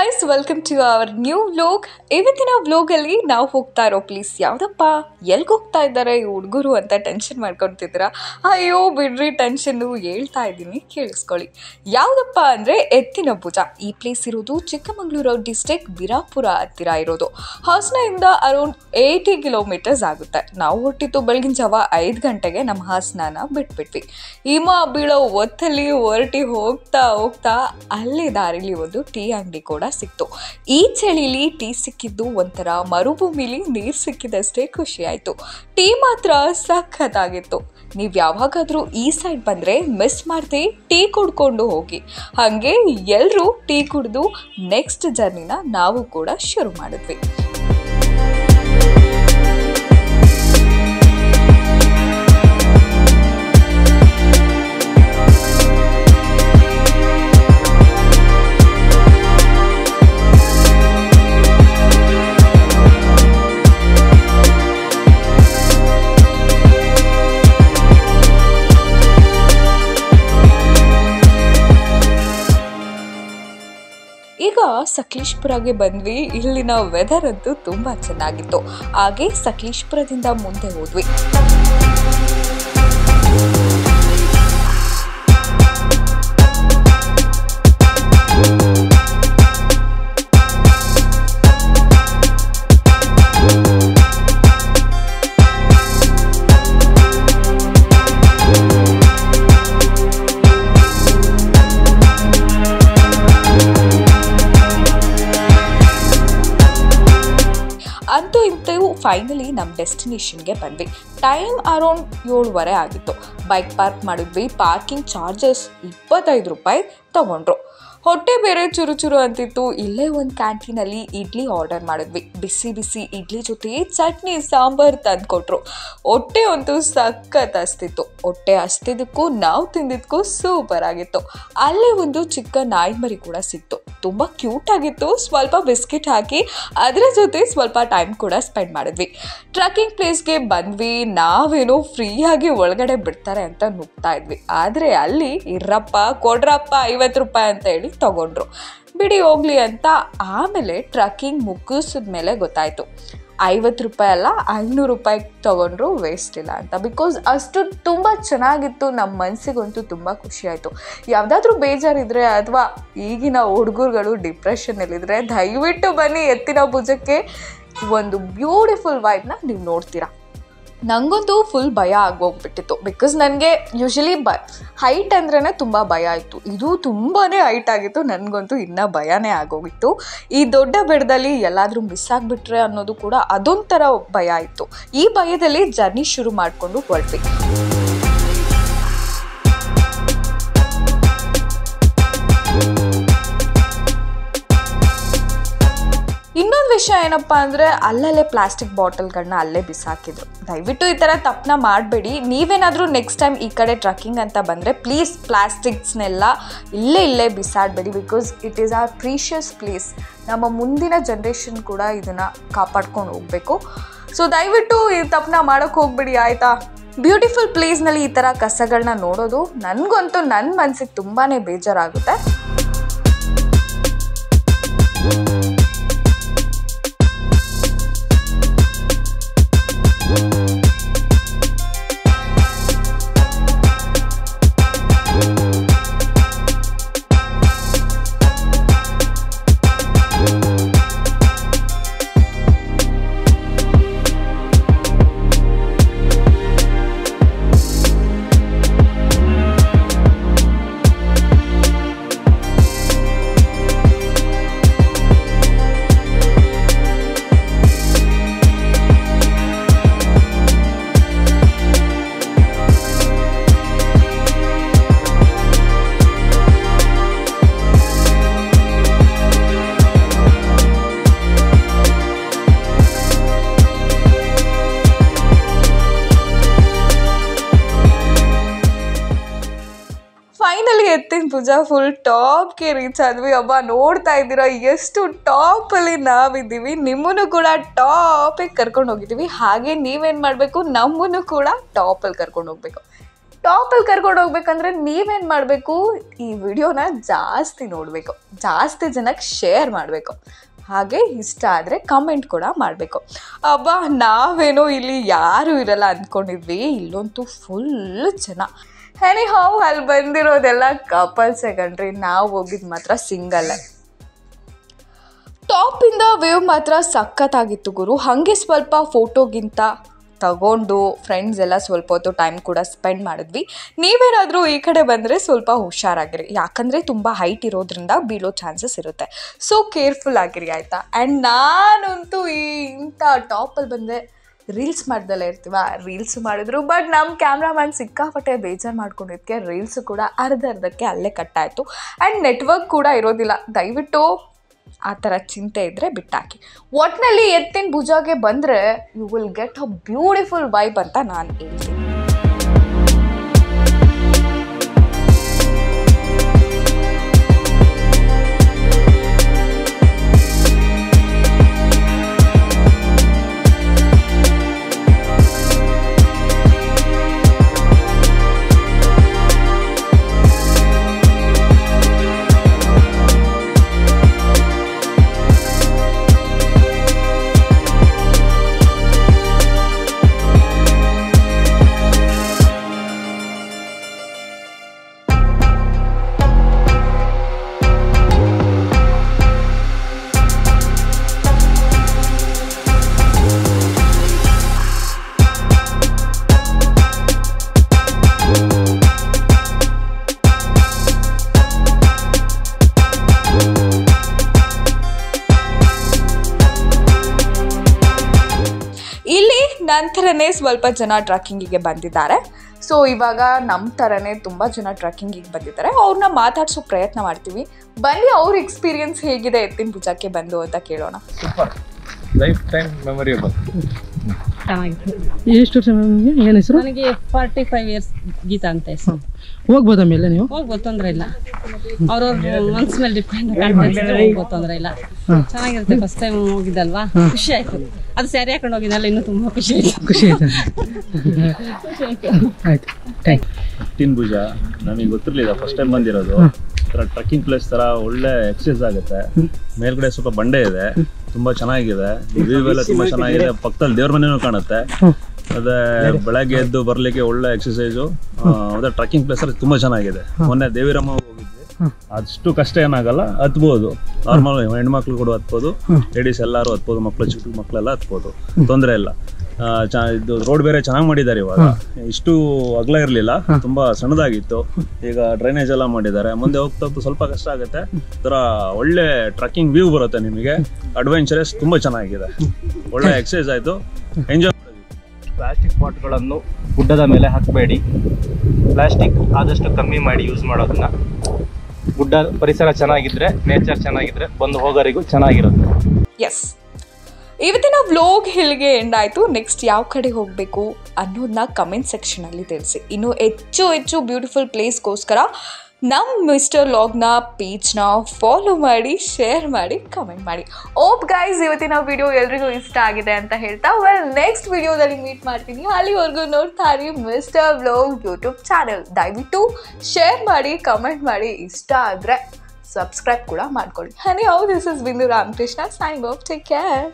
guys, welcome to our new vlog. ಇವತ್ತಿನ vlog ಅಲ್ಲಿ ನಾವು ಹೋಗ್ತಾ ಇರೋ ಪ್ಲೇಸ್ ಯಾವ್ದಪ್ಪ, ಎಲ್ಲಿಗೆ ಹೋಗ್ತಾ ಇದ್ದಾರೆ ಈ ಹುಡುಗರು ಅಂತ ಟೆನ್ಷನ್ ಮಾಡ್ಕೊತಿದ್ದೀರಾ? ಅಯ್ಯೋ ಬಿಡ್ರಿ, ಟೆನ್ಷನ್ ಹೇಳ್ತಾ ಇದ್ದೀನಿ, ಕೇಳಿಸ್ಕೊಳ್ಳಿ. ಯಾವ್ದಪ್ಪ ಅಂದ್ರೆ ಎತ್ತಿನಭುಜ. ಈ ಪ್ಲೇಸ್ ಇರೋದು ಚಿಕ್ಕಮಗಳೂರು ಡಿಸ್ಟ್ರಿಕ್ಟ್ ಬಿರಾಪುರ ಹತ್ತಿರ ಇರೋದು. ಹಾಸನದಿಂದ ಅರೌಂಡ್ 80 ಕಿಲೋಮೀಟರ್ಸ್ ಆಗುತ್ತೆ. ನಾವು ಹೊರಟಿದ್ದು ಬೆಳಗಿನ ಜಾವ 5 ಗಂಟೆಗೆ ನಮ್ಮ ಹಾಸನನ ಬಿಟ್ಬಿಟ್ವಿ. ಹಿಮ ಬೀಳೋ ಹೊತ್ತಲ್ಲಿ ಹೊರಟಿ ಹೋಗ್ತಾ ಹೋಗ್ತಾ ಅಲ್ಲಿ ದಾರಿಲಿ ಒಂದು ಟೀ ಅಂಗಡಿ ಕೂಡ ಸಿಕ್ತು. ಈ ಚಳಿಲಿ ಟೀ ಸಿಕ್ಕಿದ್ದು ಒಂಥರ ಮರುಭೂಮಿಲಿ ನೀರು ಸಿಕ್ಕಿದಷ್ಟೇ ಖುಷಿ ಆಯ್ತು. ಟೀ ಮಾತ್ರ ಸಖತ್ತಾಗಿತ್ತು. ನೀವು ಯಾವಾಗಾದ್ರೂ ಈ ಸೈಡ್ ಬಂದ್ರೆ ಮಿಸ್ ಮಾಡ್ದೆ ಟೀ ಕುಡ್ಕೊಂಡು ಹೋಗಿ. ಹಾಗೆ ಎಲ್ಲರೂ ಟೀ ಕುಡಿದು ನೆಕ್ಸ್ಟ್ ಜರ್ನಿನ ನಾವು ಕೂಡ ಶುರು ಮಾಡಿದ್ವಿ. ಈಗ ಸಕಲೇಶಪುರಗೆ ಬಂದ್ವಿ. ಇಲ್ಲಿನ ವೆದರ್ ಅಂತೂ ತುಂಬಾ ಚೆನ್ನಾಗಿತ್ತು. ಹಾಗೆ ಸಕಲೇಶಪುರದಿಂದ ಮುಂದೆ ಹೋದ್ವಿ. ಅಂತೂ ಇಂತೂ ಫೈನಲಿ ನಮ್ಮ ಡೆಸ್ಟಿನೇಷನ್ಗೆ ಬಂದ್ವಿ. ಟೈಮ್ ಅರೌಂಡ್ 7:30 ಆಗಿತ್ತು. ಬೈಕ್ ಪಾರ್ಕ್ ಮಾಡಿದ್ವಿ. ಪಾರ್ಕಿಂಗ್ ಚಾರ್ಜಸ್ 25 ರೂಪಾಯಿ ತಗೊಂಡ್ರು. ಹೊಟ್ಟೆ ಬೇರೆ ಚುರು ಚುರು ಅಂತಿತ್ತು. ಇಲ್ಲೇ ಒಂದು ಕ್ಯಾಂಟೀನಲ್ಲಿ ಇಡ್ಲಿ ಆರ್ಡರ್ ಮಾಡಿದ್ವಿ. ಬಿಸಿ ಬಿಸಿ ಇಡ್ಲಿ ಜೊತೆ ಚಟ್ನಿ ಸಾಂಬಾರು ತಂದುಕೊಟ್ರು. ಹೊಟ್ಟೆ ಅಂತೂ ಸಖತ್ ಹಸ್ತಿತ್ತು. ಹೊಟ್ಟೆ ಹಸ್ತಿದ್ದಕ್ಕೂ ನಾವು ತಿಂದಿದ್ದಕ್ಕೂ ಸೂಪರ್ ಆಗಿತ್ತು. ಅಲ್ಲೇ ಒಂದು ಚಿಕ್ಕ ನಾಯಿ ಮರಿ ಕೂಡ ಸಿಕ್ತು. ತುಂಬ ಕ್ಯೂಟ್ ಆಗಿತ್ತು. ಸ್ವಲ್ಪ ಬಿಸ್ಕಿಟ್ ಹಾಕಿ ಅದರ ಜೊತೆ ಸ್ವಲ್ಪ ಟೈಮ್ ಕೂಡ ಸ್ಪೆಂಡ್ ಮಾಡಿದ್ವಿ. ಟ್ರಕ್ಕಿಂಗ್ ಪ್ಲೇಸ್ಗೆ ಬಂದ್ವಿ. ನಾವೇನೋ ಫ್ರೀಯಾಗಿ ಒಳಗಡೆ ಬಿಡ್ತಾರೆ ಅಂತ ನುಗ್ತಾ ಇದ್ವಿ. ಆದರೆ ಅಲ್ಲಿ ಇರ್ರಪ್ಪ ಕೊಡ್ರಪ್ಪ 50 ರೂಪಾಯಿ ಅಂತ ಹೇಳಿ ತಗೊಂಡ್ರು. ಬಿಡಿ ಹೋಗ್ಲಿ ಅಂತ. ಆಮೇಲೆ ಟ್ರಕ್ಕಿಂಗ್ ಮುಗಿಸಿದ್ಮೇಲೆ ಗೊತ್ತಾಯ್ತು 50 ರೂಪಾಯಿ ಅಲ್ಲ 500 ರೂಪಾಯಿ ತಗೊಂಡ್ರು, ವೇಸ್ಟ್ ಇಲ್ಲ ಅಂತ. ಬಿಕಾಸ್ ಅಷ್ಟು ತುಂಬ ಚೆನ್ನಾಗಿತ್ತು. ನಮ್ಮ ಮನಸ್ಸಿಗಂತೂ ತುಂಬ ಖುಷಿ ಆಯಿತು. ಯಾವುದಾದ್ರೂ ಬೇಜಾರಿದ್ರೆ ಅಥವಾ ಈಗಿನ ಹುಡುಗರುಗಳು ಡಿಪ್ರೆಷನ್ನಲ್ಲಿದ್ದರೆ ದಯವಿಟ್ಟು ಬನ್ನಿ ಎತ್ತಿನಭುಜಕ್ಕೆ. ಒಂದು ಬ್ಯೂಟಿಫುಲ್ ವೈಬ್ನ ನೀವು ನೋಡ್ತೀರಾ. ನನಗಂತೂ ಫುಲ್ ಭಯ ಆಗೋಗ್ಬಿಟ್ಟಿತ್ತು. ಬಿಕಾಸ್ ನನಗೆ ಯೂಶಲಿ ಹೈಟ್ ಅಂದ್ರೇ ತುಂಬ ಭಯ ಆಯಿತು. ಇದು ತುಂಬಾ ಹೈಟ್ ಆಗಿತ್ತು. ನನಗಂತೂ ಇನ್ನೂ ಭಯನೇ ಆಗೋಗಿತ್ತು. ಈ ದೊಡ್ಡ ಬೆಟ್ಟದಲ್ಲಿ ಎಲ್ಲಾದರೂ ಮಿಸ್ ಆಗಿಬಿಟ್ರೆ ಅನ್ನೋದು ಕೂಡ ಅದೊಂಥರ ಭಯ ಆಯಿತು. ಈ ಭಯದಲ್ಲಿ ಜರ್ನಿ ಶುರು ಮಾಡಿಕೊಂಡು ಹೊರಟ್ವಿ. ಇನ್ನೊಂದು ವಿಷಯ ಏನಪ್ಪ ಅಂದರೆ ಅಲ್ಲಲ್ಲೇ ಪ್ಲಾಸ್ಟಿಕ್ ಬಾಟಲ್ಗಳನ್ನ ಅಲ್ಲೇ ಬಿಸಾಕಿದ್ರು. ದಯವಿಟ್ಟು ಈ ಥರ ತಪ್ಪನ್ನ ಮಾಡಬೇಡಿ. ನೀವೇನಾದರೂ ನೆಕ್ಸ್ಟ್ ಟೈಮ್ ಈ ಕಡೆ ಟ್ರಕ್ಕಿಂಗ್ ಅಂತ ಬಂದರೆ ಪ್ಲೀಸ್ ಪ್ಲಾಸ್ಟಿಕ್ಸ್ನೆಲ್ಲ ಇಲ್ಲೇ ಬಿಸಾಡಬೇಡಿ. Because it is our precious place. ನಮ್ಮ ಮುಂದಿನ ಜನ್ರೇಷನ್ ಕೂಡ ಇದನ್ನು ಕಾಪಾಡ್ಕೊಂಡು ಹೋಗಬೇಕು. ಸೊ ದಯವಿಟ್ಟು ಈ ತಪ್ಪನ್ನ ಮಾಡೋಕ್ಕೆ ಹೋಗ್ಬೇಡಿ, ಆಯಿತಾ? ಬ್ಯೂಟಿಫುಲ್ ಪ್ಲೇಸ್ನಲ್ಲಿ ಈ ಥರ ಕಸಗಳನ್ನ ನೋಡೋದು ನನಗಂತೂ ನನ್ನ ಮನಸ್ಸಿಗೆ ತುಂಬಾ ಬೇಜಾರಾಗುತ್ತೆ. ಫೈನಲಿ ಎತ್ತಿನಭುಜ ಫುಲ್ ಟಾಪ್ಗೆ ರೀಚ್ ಆದ್ವಿ. ಅಬ್ಬಾ, ನೋಡ್ತಾ ಇದ್ದೀರಾ ಎಷ್ಟು ಟಾಪಲ್ಲಿ ನಾವಿದ್ದೀವಿ. ನಿಮ್ಮನ್ನು ಕೂಡ ಟಾಪಿಗೆ ಕರ್ಕೊಂಡು ಹೋಗಿದ್ದೀವಿ. ಹಾಗೆ ನೀವೇನು ಮಾಡಬೇಕು, ನಮ್ಮನ್ನು ಕೂಡ ಟಾಪಲ್ಲಿ ಕರ್ಕೊಂಡು ಹೋಗ್ಬೇಕು. ಟಾಪಲ್ಲಿ ಕರ್ಕೊಂಡು ಹೋಗ್ಬೇಕಂದ್ರೆ ನೀವೇನು ಮಾಡಬೇಕು, ಈ ವಿಡಿಯೋನ ಜಾಸ್ತಿ ನೋಡಬೇಕು, ಜಾಸ್ತಿ ಜನಕ್ಕೆ ಶೇರ್ ಮಾಡಬೇಕು, ಹಾಗೆ ಇಷ್ಟ ಆದರೆ ಕಮೆಂಟ್ ಕೂಡ ಮಾಡಬೇಕು. ಅಬ್ಬಾ ನಾವೇನೋ ಇಲ್ಲಿ ಯಾರೂ ಇರಲ್ಲ ಅಂದ್ಕೊಂಡಿದ್ವಿ, ಇಲ್ಲಂತೂ ಫುಲ್ ಜನ. ಎನಿಹೌ ಅಲ್ಲಿ ಬಂದಿರೋದೆಲ್ಲ ಕಪಲ್ಸೇ ಕಣ್ರಿ, ನಾವು ಹೋಗಿದ್ದು ಮಾತ್ರ ಸಿಂಗಲ್ಲೇ. ಟಾಪಿಂದ ವೇವ್ ಮಾತ್ರ ಸಖತ್ತಾಗಿತ್ತು ಗುರು. ಹಾಗೆ ಸ್ವಲ್ಪ ಫೋಟೋಗಿಂತ ತಗೊಂಡು ಫ್ರೆಂಡ್ಸ್ ಎಲ್ಲ ಸ್ವಲ್ಪ ಹೊತ್ತು ಟೈಮ್ ಕೂಡ ಸ್ಪೆಂಡ್ ಮಾಡಿದ್ವಿ. ನೀವೇನಾದರೂ ಈ ಕಡೆ ಬಂದರೆ ಸ್ವಲ್ಪ ಹುಷಾರಾಗಿರಿ, ಯಾಕಂದರೆ ತುಂಬ ಹೈಟ್ ಇರೋದ್ರಿಂದ ಬೀಳೋ ಚಾನ್ಸಸ್ ಇರುತ್ತೆ. ಸೊ ಕೇರ್ಫುಲ್ ಆಗಿರಿ ಆಯಿತಾ. ಆ್ಯಂಡ್ ನಾನಂತೂ ಇಂಥ ಟಾಪಲ್ಲಿ ಬಂದರೆ ರೀಲ್ಸ್ ಮಾಡ್ದಲ್ಲೇ ಇರ್ತೀವ, ರೀಲ್ಸ್ ಮಾಡಿದ್ರು. ಬಟ್ ನಮ್ಮ ಕ್ಯಾಮ್ರಾಮ್ಯಾನ್ ಸಿಕ್ಕಾಪಟ್ಟೆ ಬೇಜಾರು ಮಾಡ್ಕೊಂಡಿದ್ದಕ್ಕೆ ರೀಲ್ಸು ಕೂಡ ಅರ್ಧಕ್ಕೆ ಅಲ್ಲೇ ಕಟ್ಟಾಯಿತು. ಆ್ಯಂಡ್ ನೆಟ್ವರ್ಕ್ ಕೂಡ ಇರೋದಿಲ್ಲ. ದಯವಿಟ್ಟು ಆ ಥರ ಚಿಂತೆ ಇದ್ದರೆ ಬಿಟ್ಟಾಕಿ. ಒಟ್ಟಿನಲ್ಲಿ ಎತ್ತಿನ ಭುಜಾಗೆ ಬಂದರೆ you will get a beautiful vibe ಅಂತ ನಾನು ಹೇಳ್ತೀನಿ. ನಂತರನೇ ಸ್ವಲ್ಪ ಜನ ಟ್ರಕ್ಕಿಂಗಿಗೆ ಬಂದಿದ್ದಾರೆ. ಸೊ ಇವಾಗ ನಮ್ಮ ಥರನೇ ತುಂಬ ಜನ ಟ್ರಕ್ಕಿಂಗಿಗೆ ಬಂದಿದ್ದಾರೆ. ಅವ್ರನ್ನ ಮಾತಾಡ್ಸೋ ಪ್ರಯತ್ನ ಮಾಡ್ತೀವಿ. ಬನ್ನಿ ಅವ್ರ ಎಕ್ಸ್ಪೀರಿಯನ್ಸ್ ಹೇಗಿದೆ ಎತ್ತಿನ ಭುಜಕ್ಕೆ ಬಂದು ಅಂತ ಕೇಳೋಣ. Super, life time memorable. ಎಷ್ಟು ವರ್ಷ ನಿಮಗೆ? ಏನು ಹೆಸರು? ನನಗೆ 45 ಇಯರ್ಸ್ ಗೀತಾ ಅಂತ ಹೆಸರು. ಹೋಗ್ಬೋದಾ ಮೇಲೆ ನೀವು? ಹೋಗ್ಬೋದು, ತೊಂದರೆ ಇಲ್ಲ. ಅವ್ರವ್ರ ಮನ್ಸ್ ಮೇಲೆ ಡಿಪೆಂಡ್, ಹೋಗ್ಬೋದು, ತೊಂದರೆ ಇಲ್ಲ. ಚೆನ್ನಾಗಿರುತ್ತೆ. ಫಸ್ಟ್ ಟೈಮ್ ಹೋಗಿದ್ದಲ್ವಾ, ಖುಷಿ ಆಯ್ತು. ಅದು ಸ್ಯಾರಿ ಹಾಕೊಂಡು ಹೋಗಿದ್ದಲ್ಲ, ಇನ್ನೂ ತುಂಬಾ ಖುಷಿ ಆಯ್ತು. ಖುಷಿ ಆಯ್ತಾ? ಆಯ್ತು, ಥ್ಯಾಂಕ್ ಯು. ಎತ್ತಿನ ಭುಜ ನನಗೆ ಗೊತ್ತಿರಲಿಲ್ಲ, ಫಸ್ಟ್ ಟೈಮ್ ಬಂದಿರೋದು. ಟ್ರಕ್ಕಿಂಗ್ ಪ್ಲೇಸ್ ತರ ಒಳ್ಳೆ ಎಕ್ಸರ್ಸೈಸ್ ಆಗುತ್ತೆ. ಮೇಲ್ಗಡೆ ಸ್ವಲ್ಪ ಬಂಡೆ ಇದೆ, ತುಂಬಾ ಚೆನ್ನಾಗಿದೆ. ವ್ಯೂ ಎಲ್ಲ ತುಂಬಾ ಚೆನ್ನಾಗಿದೆ. ಪಕ್ಕದಲ್ಲಿ ದೇವ್ರ ಮನೆನೂ ಕಾಣುತ್ತೆ. ಅದೇ ಬೆಳಗ್ಗೆ ಎದ್ದು ಬರ್ಲಿಕ್ಕೆ ಒಳ್ಳೆ ಎಕ್ಸರ್ಸೈಸು. ಅದೇ ಟ್ರಕ್ಕಿಂಗ್ ಪ್ಲೇಸ್ ತುಂಬಾ ಚೆನ್ನಾಗಿದೆ. ಮೊನ್ನೆ ದೇವಿರಮ್ಮ ಹೋಗಿದ್ವಿ, ಅಷ್ಟು ಕಷ್ಟ ಏನಾಗಲ್ಲ, ಹತ್ಬೋದು. ನಾರ್ಮಲ್ ಹೆಣ್ಮಕ್ಳು ಕೂಡ ಹತ್ಬೋದು, ಲೇಡೀಸ್ ಎಲ್ಲಾರು ಹತ್ಬೋದು, ಮಕ್ಕಳು ಚಿಕ್ಕ ಮಕ್ಕಳೆಲ್ಲ ಹತ್ಬೋದು, ತೊಂದರೆ ಇಲ್ಲ. ಇದು ರೋಡ್ ಬೇರೆ ಚೆನ್ನಾಗಿ ಮಾಡಿದ್ದಾರೆ ಇವಾಗ. ಇಷ್ಟು ಅಗಲ ಇರಲಿಲ್ಲ, ತುಂಬಾ ಸಣ್ಣದಾಗಿತ್ತು. ಈಗ ಡ್ರೈನೇಜ್ ಎಲ್ಲ ಮಾಡಿದ್ದಾರೆ. ಮುಂದೆ ಹೋಗ್ತಾ ಸ್ವಲ್ಪ ಕಷ್ಟ ಆಗುತ್ತೆ. ಥರ ಒಳ್ಳೆ ಟ್ರಕ್ಕಿಂಗ್ ವ್ಯೂ ಬರುತ್ತೆ ನಿಮಗೆ. ಅಡ್ವೆಂಚರಸ್ ತುಂಬಾ ಚೆನ್ನಾಗಿದೆ. ಒಳ್ಳೆ ಎಕ್ಸರ್ಸೈಸ್ ಆಯ್ತು, ಎಂಜಾಯ್ ಮಾಡಿದ್ವಿ. ಪ್ಲಾಸ್ಟಿಕ್ ಪಾಟ್ಗಳನ್ನು ಗುಡ್ಡದ ಮೇಲೆ ಹಾಕಬೇಡಿ. ಪ್ಲಾಸ್ಟಿಕ್ ಆದಷ್ಟು ಕಮ್ಮಿ ಮಾಡಿ ಯೂಸ್ ಮಾಡೋದನ್ನ. ಗುಡ್ಡ ಪರಿಸರ ಚೆನ್ನಾಗಿದ್ರೆ, ನೇಚರ್ ಚೆನ್ನಾಗಿದ್ರೆ ಬಂದು ಹೋಗೋರಿಗೂ ಚೆನ್ನಾಗಿರುತ್ತೆ. ಎಸ್, ಇವತ್ತಿನ ವ್ಲೋಗ್ ಇಲ್ಲಿಗೆ ಎಂಡ್ ಆಯಿತು. ನೆಕ್ಸ್ಟ್ ಯಾವ ಕಡೆ ಹೋಗಬೇಕು ಅನ್ನೋದನ್ನ ಕಮೆಂಟ್ ಸೆಕ್ಷನಲ್ಲಿ ತಿಳಿಸಿ. ಇನ್ನು ಹೆಚ್ಚು ಬ್ಯೂಟಿಫುಲ್ ಪ್ಲೇಸ್ಗೋಸ್ಕರ ನಮ್ಮ ಮಿಸ್ಟರ್ ಲಾಗ್ನ ಪೇಜ್ನ ಫಾಲೋ ಮಾಡಿ, ಶೇರ್ ಮಾಡಿ, ಕಮೆಂಟ್ ಮಾಡಿ. ಓಪ್ ಗೈಸ್, ಇವತ್ತಿನ ವಿಡಿಯೋ ಎಲ್ರಿಗೂ ಇಷ್ಟ ಆಗಿದೆ ಅಂತ ಹೇಳ್ತಾ ನೆಕ್ಸ್ಟ್ ವಿಡಿಯೋದಲ್ಲಿ ಮೀಟ್ ಮಾಡ್ತೀನಿ. ಅಲ್ಲಿವರೆಗೂ ನೋಡ್ತಾ ಇರಿ ಮಿಸ್ಟರ್ ವ್ಲಾಗ್ ಯೂಟ್ಯೂಬ್ ಚಾನಲ್. ದಯವಿಟ್ಟು ಶೇರ್ ಮಾಡಿ, ಕಮೆಂಟ್ ಮಾಡಿ, ಇಷ್ಟ ಆದರೆ ಸಬ್ಸ್ಕ್ರೈಬ್ ಕೂಡ ಮಾಡ್ಕೊಳ್ಳಿ. ಹನಿ ಹೌ, ದಿಸ್ ಇಸ್ ಬಿಂದು Ramakrishna signing off. Take care.